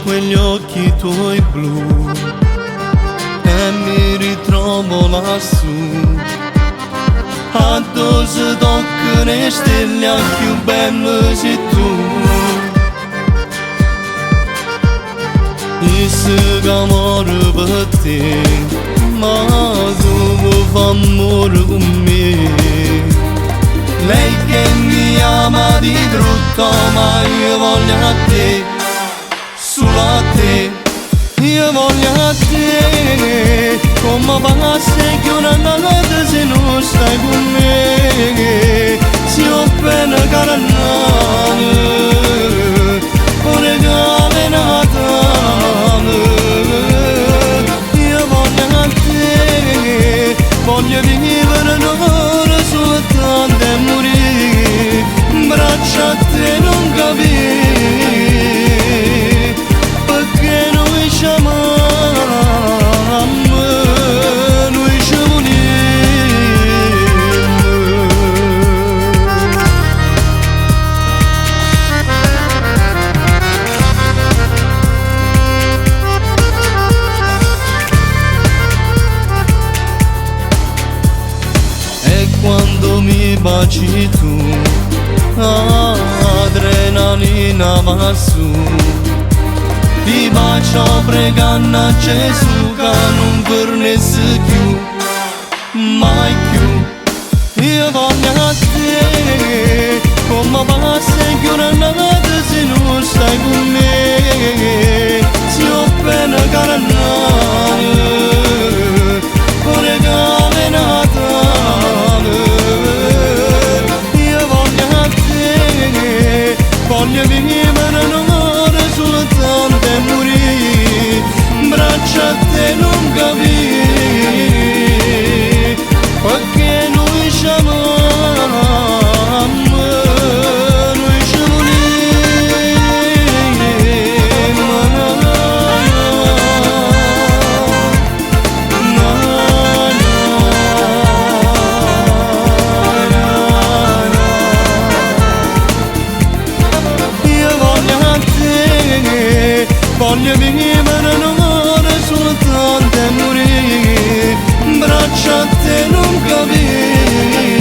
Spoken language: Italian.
quegli occhi tuoi blu e mi ritrovo lassù quando si toccano le stelle più belle sei tu. Io che amore per te, ma tu mi fai amore con me. Lei che mi ama di brutto, ma io voglio a te, solo a te, io voglio a te. Come passa che una notte se non stai con me, si ho appena carannare, ora che Natale. Io voglio a te, voglio vivere l'ora soltanto e morire, braccia a te non capire, perché noi ci amiamo. Quando mi baci tu, adrenalina va su. Ti bacio pregando a Gesù che non tornessi più, mai più. Io voglio a te, come passa che una notte se non stai con me, si ho appena carannare, ora che è Natale. Io voglio a te, voglio vivere un'ora soltanto e morire, braccia a te non capire, perché noi ci amiamo, noi ci voglio vivere un'ora soltanto e morire, braccia a te non capire.